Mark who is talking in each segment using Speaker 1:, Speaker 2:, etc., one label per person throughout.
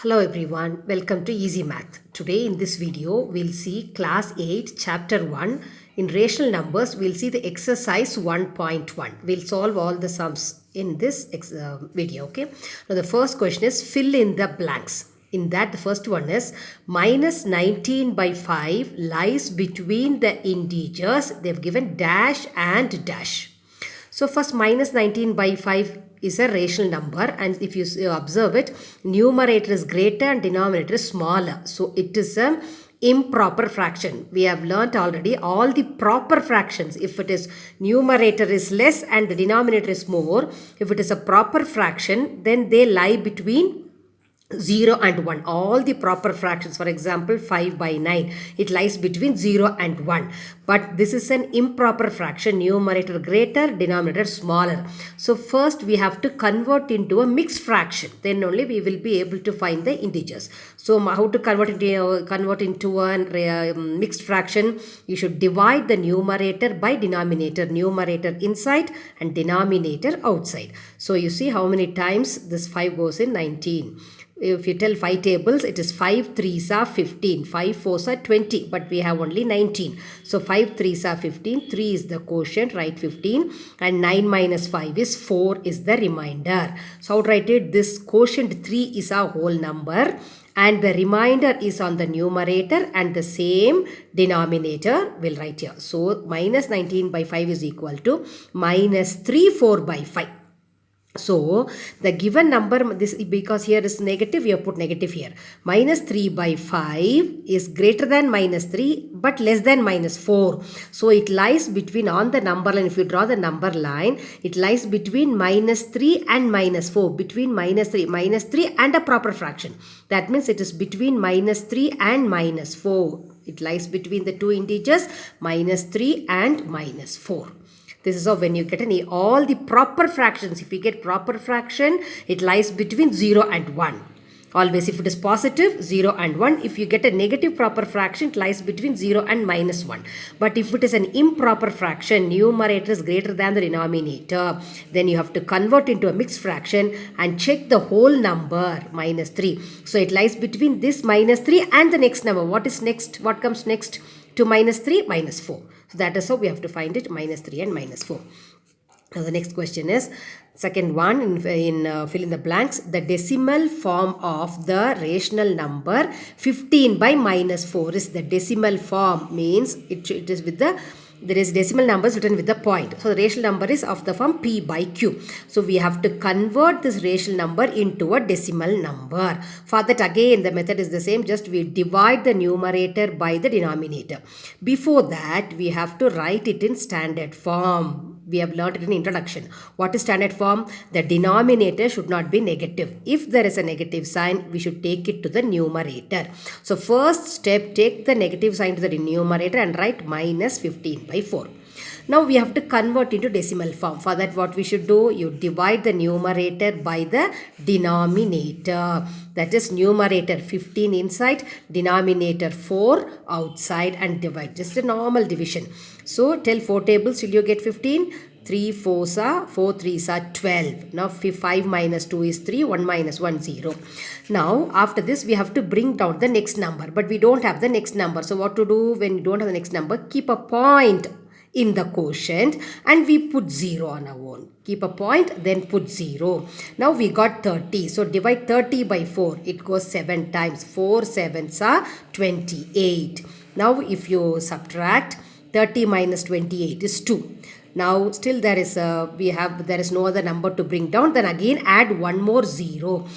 Speaker 1: Hello everyone, welcome to Easy Math. Today in this video, we'll see class 8, chapter 1. In rational numbers, we'll see the exercise 1.1. We'll solve all the sums in this video, okay? Now the first question is fill in the blanks. In that, the first one is minus 19 by 5 lies between the integers. They've given dash and dash. So first minus 19 by 5 is a rational number, and if you observe it, numerator is greater and denominator is smaller. So it is a improper fraction. We have learnt already all the proper fractions. If it is numerator is less and the denominator is more, if it is a proper fraction, then they lie between 0 and 1. All the proper fractions, for example 5 by 9, it lies between 0 and 1. But this is an improper fraction, numerator greater, denominator smaller. So first we have to convert into a mixed fraction, then only we will be able to find the integers. So how to convert into a mixed fraction? You should divide the numerator by denominator, numerator inside and denominator outside. So you see how many times this 5 goes in 19. If you tell 5 tables, it is 5 3s are 15, 5 4s are 20, but we have only 19. So 5 3s are 15, 3 is the quotient, write 15, and 9 minus 5 is 4 is the remainder. So how to write it? This quotient 3 is a whole number and the remainder is on the numerator and the same denominator will write here. So minus 19 by 5 is equal to minus 3 4 by 5. So the given number, this because here is negative, we have put negative here. Minus 3 by 5 is greater than minus 3 but less than minus 4. So it lies between, on the number line, if you draw the number line, it lies between minus 3 and minus 4. Between minus 3 and a proper fraction. That means it is between minus 3 and minus 4. It lies between the two integers minus 3 and minus 4. This is how when you get all the proper fractions, if you get proper fraction, it lies between 0 and 1. Always if it is positive, 0 and 1. If you get a negative proper fraction, it lies between 0 and minus 1. But if it is an improper fraction, numerator is greater than the denominator, then you have to convert into a mixed fraction and check the whole number, minus 3. So it lies between this minus 3 and the next number. What is next? What comes next to minus 3? Minus 4. So that is how we have to find it, minus 3 and minus 4. Now the next question is, second one in fill in the blanks. The decimal form of the rational number 15 by minus 4 is the decimal form, means it is with the, there is decimal numbers written with the point. So the rational number is of the form P by Q. So we have to convert this rational number into a decimal number. For that again the method is the same, just we divide the numerator by the denominator. Before that we have to write it in standard form. We have learned it in introduction. What is standard form? The denominator should not be negative. If there is a negative sign, we should take it to the numerator. So first step, take the negative sign to the numerator and write minus 15 by 4. Now we have to convert into decimal form. For that what we should do? You divide the numerator by the denominator. That is numerator 15 inside, denominator 4 outside, and divide. Just a normal division. So tell 4 tables till you get 15. 3 4s are 4 3s are 12. Now 5 minus 2 is 3, 1 minus 1 0. Now after this we have to bring down the next number, but we don't have the next number. So what to do when you don't have the next number? Keep a point in the quotient and we put 0 on our own. Keep a point, then put 0. Now we got 30. So divide 30 by 4. It goes 7 times. 4 7s are 28. Now if you subtract, 30 minus 28 is 2. Now still there is no other number to bring down. Then again add one more 0.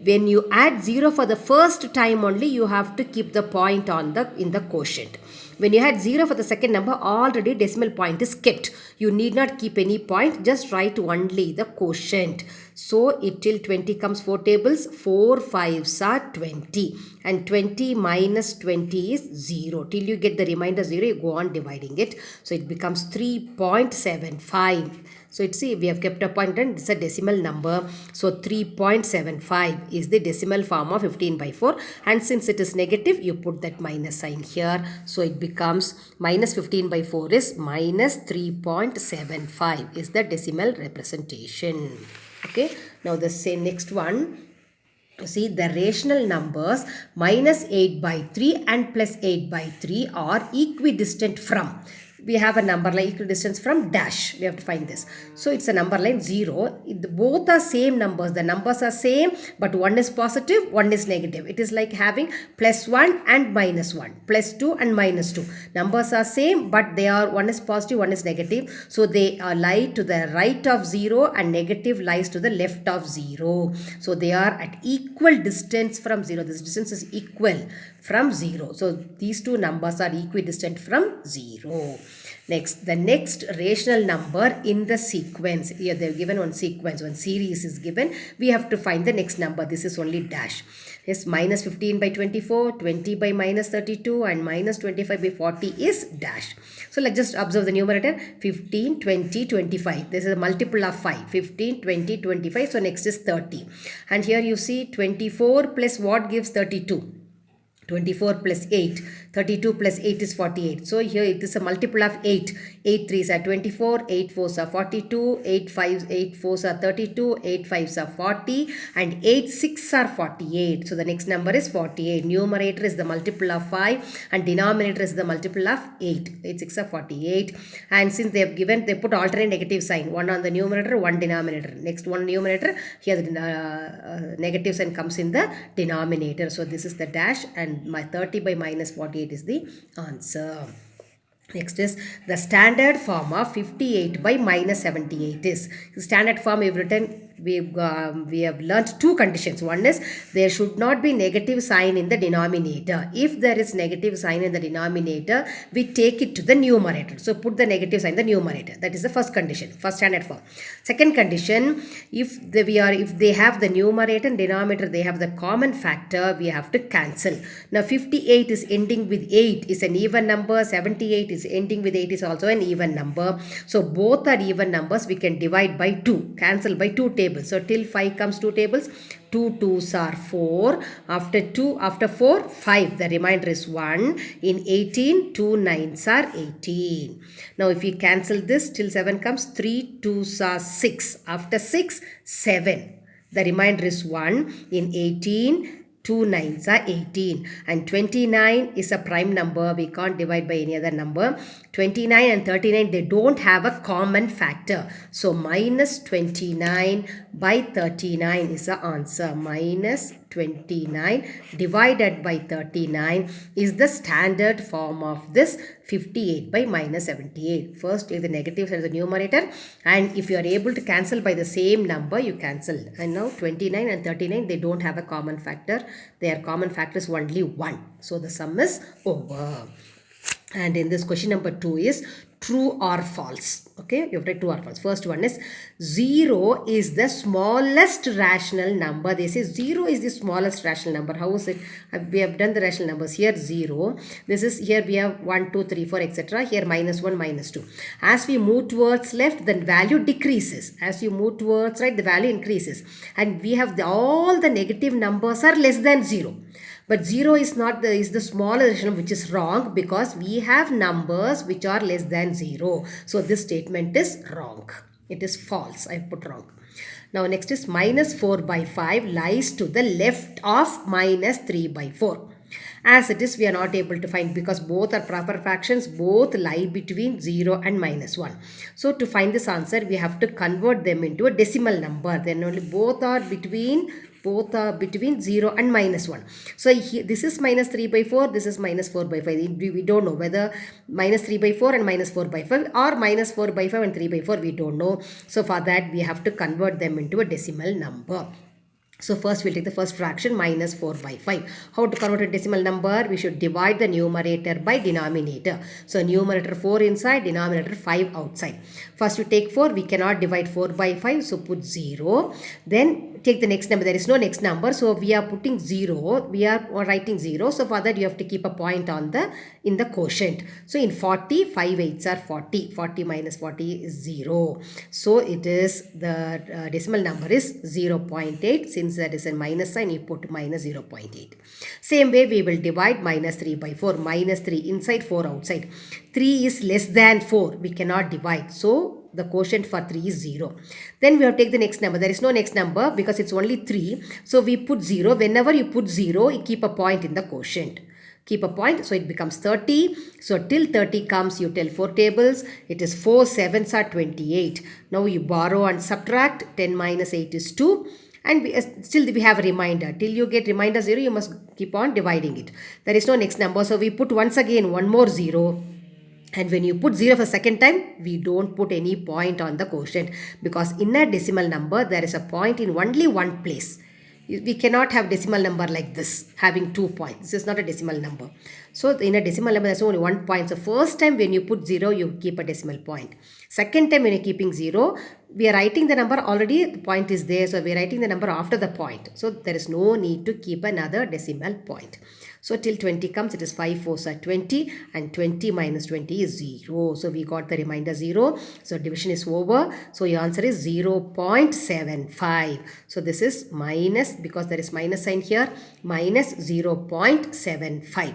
Speaker 1: When you add 0 for the first time only, you have to keep the point in the quotient. When you add 0 for the second number, already decimal point is kept. You need not keep any point, just write only the quotient. So it till 20 comes 4 tables, 4 5s are 20 and 20 minus 20 is 0. Till you get the remainder 0, you go on dividing it. So it becomes 3.75. So it's, see, we have kept a point and it's a decimal number. So 3.75 is the decimal form of 15 by 4. And since it is negative, you put that minus sign here. So it becomes minus 15 by 4 is minus 3.75 is the decimal representation. Okay. Now the same next one. You see, the rational numbers minus 8 by 3 and plus 8 by 3 are equidistant from. We have a number line equidistance from dash. We have to find this. So it's a number line 0. Both are same numbers. The numbers are same, but one is positive, one is negative. It is like having plus 1 and minus 1, plus 2 and minus 2. Numbers are same, but they are, one is positive, one is negative. So they lie to the right of 0 and negative lies to the left of 0. So they are at equal distance from 0. This distance is equal from 0. So these two numbers are equidistant from 0. Next, the next rational number in the sequence. Here they have given one sequence, one series is given. We have to find the next number. This is only dash. Yes, minus 15 by 24, 20 by minus 32 and minus 25 by 40 is dash. So let's just observe the numerator. 15, 20, 25. This is a multiple of 5. 15, 20, 25. So next is 30. And here you see 24 plus what gives 32? 24 plus 8, 32 plus 8 is 48. So here it is a multiple of 8. 8 3s are 24, 8 4s are 42, 8 5s, 8 4s are 32, 8 5s are 40 and 8 6s are 48. So the next number is 48. Numerator is the multiple of 5 and denominator is the multiple of 8. 8 6 are 48. And since they have given, they put alternate negative sign. One on the numerator, one denominator. Next one numerator, here the negative sign comes in the denominator. So this is the dash and my 30 by minus 48 is the answer. Next is the standard form of 58 by minus 78 is. The standard form we have written, we have learnt two conditions. One is there should not be negative sign in the denominator. If there is negative sign in the denominator, we take it to the numerator. So put the negative sign in the numerator. That is the first condition, first standard form. Second condition, if they have the numerator and denominator, they have the common factor, we have to cancel. Now 58 is ending with 8 is an even number. 78 is ending with 8 is also an even number. So both are even numbers. We can divide by 2, cancel by 2 tables. So till 5 comes 2 tables. 2 2s are 4. After 4, 5. The remainder is 1. In 18, 2 9s are 18. Now if we cancel this, till 7 comes, 3 2s are 6. After 6, 7. The remainder is 1. In 18, 2 9s are 18 and 29 is a prime number. We can't divide by any other number. 29 and 39, they don't have a common factor. So minus 29 by 39 is the answer. Minus 29 divided by 39 is the standard form of this 58 by minus 78. First is the negative side of the numerator, and if you are able to cancel by the same number, you cancel. And now 29 and 39, they don't have a common factor. Their common factor is only 1. So the sum is over. And in this question number 2 is true or false. Okay, you have to write true or false. First one is 0 is the smallest rational number. They say 0 is the smallest rational number. How is it? We have done the rational numbers. Here 0. This is, here we have 1, 2, 3, 4, etc. Here minus 1, minus 2. As we move towards left, the value decreases. As you move towards right, the value increases. And we have all the negative numbers are less than 0. But 0 is not is the smaller rational, which is wrong, because we have numbers which are less than 0. So this statement is wrong. It is false. I put wrong. Now next is minus 4 by 5 lies to the left of minus 3 by 4. As it is, we are not able to find, because both are proper fractions, both lie between 0 and minus 1. So to find this answer, we have to convert them into a decimal number. Then only both are between 0 and minus 1. So this is minus 3 by 4, this is minus 4 by 5. We don't know whether minus 3 by 4 and minus 4 by 5 or minus 4 by 5 and 3 by 4, we don't know. So for that, we have to convert them into a decimal number. So first we'll take the first fraction, minus 4 by 5. How to convert a decimal number? We should divide the numerator by denominator. So numerator 4 inside, denominator 5 outside. First you take 4, we cannot divide 4 by 5, so put 0. Then take the next number. There is no next number, so we are putting 0. We are writing 0. So for that you have to keep a point on in the quotient. So in 40, 5 8s are 40. 40 minus 40 is 0. So it is, the decimal number is 0.8. Since that is a minus sign, you put minus 0.8. Same way we will divide minus 3 by 4. Minus 3 inside, 4 outside. 3 is less than 4. We cannot divide. So The quotient for 3 is 0. Then we have to take the next number. There is no next number because it's only 3. So we put 0. Whenever you put 0, you keep a point in the quotient. Keep a point, so it becomes 30. So till 30 comes, you tell 4 tables. It is 4 7s are 28. Now you borrow and subtract. 10 minus 8 is 2. And still we have a remainder. Till you get remainder 0, you must keep on dividing it. There is no next number. So we put once again one more 0. And when you put 0 for second time, we don't put any point on the quotient. Because in a decimal number, there is a point in only one place. We cannot have decimal number like this, having 2 points. This is not a decimal number. So in a decimal number, there's only 1 point. So first time when you put 0, you keep a decimal point. Second time when you're keeping 0, we are writing the number already, the point is there. So we are writing the number after the point. So there is no need to keep another decimal point. So till 20 comes, it is 5 4s are 20, and 20 minus 20 is 0. So we got the remainder 0. So division is over. So your answer is 0.75. So this is minus, because there is minus sign here, minus 0.75.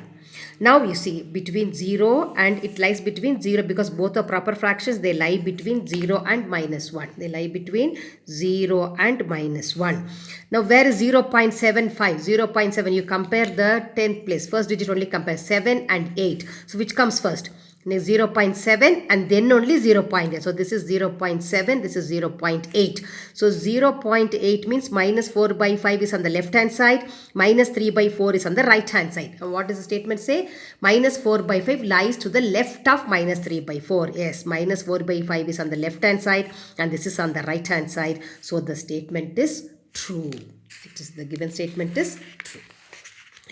Speaker 1: Now you see between 0 and it lies between 0, because both are proper fractions. They lie between 0 and minus 1. They lie between 0 and minus 1. Now where is 0.75? 0.7, you compare the 10th place. First digit only compare 7 and 8. So which comes first? 0.7 and then only 0.8. So this is 0.7, this is 0.8. So 0.8 means minus 4 by 5 is on the left hand side, minus 3 by 4 is on the right hand side. And what does the statement say? Minus 4 by 5 lies to the left of minus 3 by 4. Yes, minus 4 by 5 is on the left hand side and this is on the right hand side. So the statement is true. It is the given statement is true.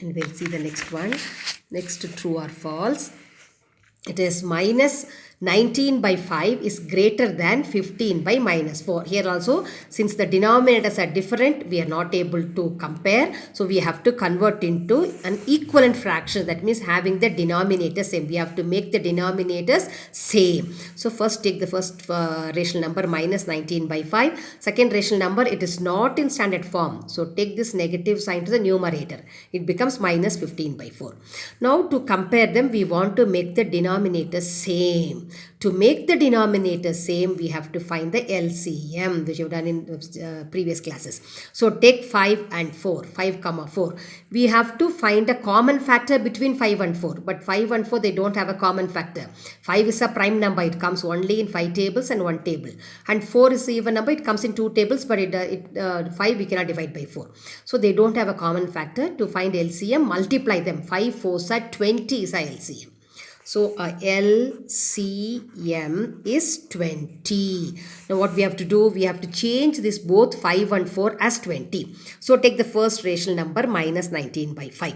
Speaker 1: And we'll see the next one. Next, true or false. It is minus 19 by 5 is greater than 15 by minus 4. Here also, since the denominators are different, we are not able to compare. So we have to convert into an equivalent fraction. That means having the denominator same. We have to make the denominators same. So first take the first rational number, minus 19 by 5. Second rational number, it is not in standard form. So take this negative sign to the numerator. It becomes minus 15 by 4. Now to compare them, we want to make the denominator same. To make the denominator same, we have to find the LCM, which we've done in previous classes. So take 5 and 4, 5 comma 4. We have to find a common factor between 5 and 4. But 5 and 4, they don't have a common factor. 5 is a prime number. It comes only in 5 tables and 1 table. And 4 is the even number. It comes in 2 tables, but 5 we cannot divide by 4. So they don't have a common factor. To find LCM, multiply them. 5 4s are 20 is a LCM. So LCM is 20. Now what we have to do, we have to change this both 5 and 4 as 20. So take the first rational number, minus 19 by 5.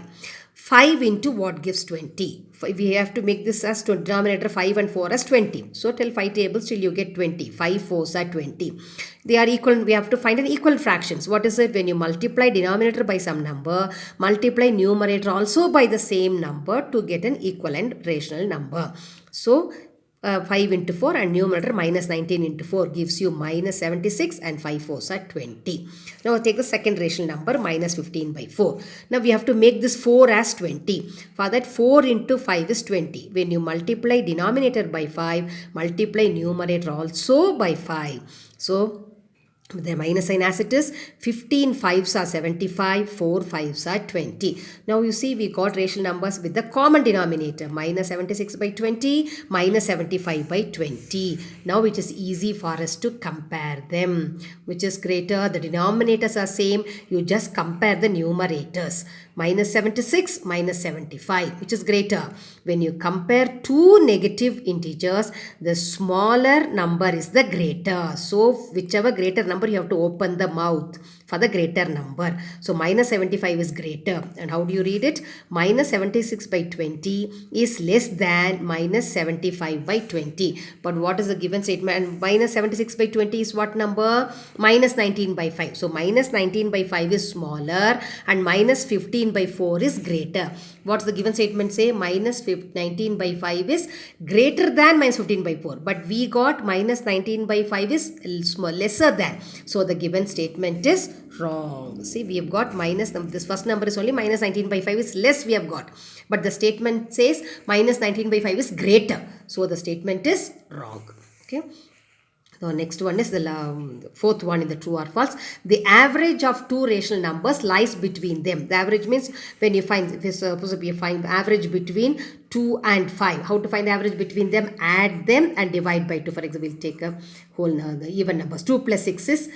Speaker 1: 5 into what gives 20? We have to make this as denominator 5 and 4 as 20. So till 5 tables till you get 20. 5 4s are 20. They are equal. We have to find an equal fractions. What is it? When you multiply denominator by some number, multiply numerator also by the same number to get an equivalent rational number. So 5 into 4 and numerator minus 19 into 4 gives you minus 76 and 5 4s are 20. Now take the second rational number, minus 15 by 4. Now we have to make this 4 as 20. For that 4 into 5 is 20. When you multiply denominator by 5, multiply numerator also by 5. So the minus sign as it is, 15 5s are 75, 4 5s are 20. Now you see we got rational numbers with the common denominator, minus 76 by 20, minus 75 by 20. Now it is easy for us to compare them. Which is greater? The denominators are same. You just compare the numerators. Minus 76, minus 75. Which is greater? When you compare two negative integers, the smaller number is the greater. So whichever greater number, you have to open the mouth for the greater number. So minus 75 is greater. And how do you read it? Minus 76 by 20 is less than minus 75 by 20. But what is the given statement? And minus 76 by 20 is what number? Minus 19 by 5. So minus 19 by 5 is smaller and minus 15 by 4 is greater. What's the given statement say? Minus 19 by 5 is greater than minus 15 by 4. But we got minus 19 by 5 is lesser than. So the given statement is wrong. See, we have got minus, this first number is only minus 19 by 5 is less we have got. But the statement says minus 19 by 5 is greater. So the statement is wrong. Okay. So next one is the fourth one in the true or false. The average of two rational numbers lies between them. The average means when you find, if it's supposed to be a find average between 2 and 5. How to find the average between them? Add them and divide by 2. For example, we'll take a whole the even numbers. 2 plus 6 is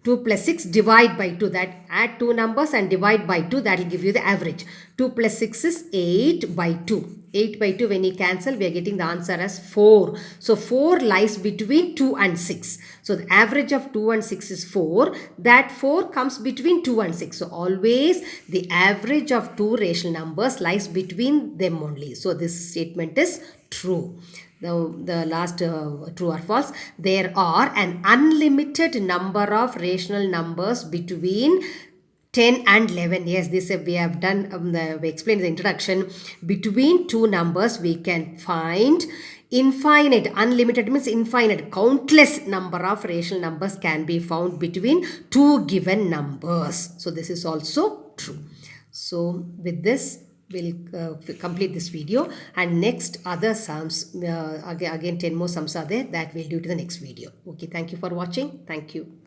Speaker 1: 2 plus 6 divide by 2, that add two numbers and divide by 2, that will give you the average. 2 plus 6 is 8 by 2. 8 by 2, when you cancel, we are getting the answer as 4. So 4 lies between 2 and 6. So the average of 2 and 6 is 4. That 4 comes between 2 and 6. So always the average of two rational numbers lies between them only. So this statement is true. The last true or false. There are an unlimited number of rational numbers between 10 and 11. Yes, this we have done, we explained the introduction. Between two numbers we can find infinite. Unlimited means infinite, countless number of rational numbers can be found between two given numbers. So this is also true. So with this we'll complete this video, and next other sums, again 10 more sums are there, that we'll do to the next video. Okay, thank you for watching. Thank you.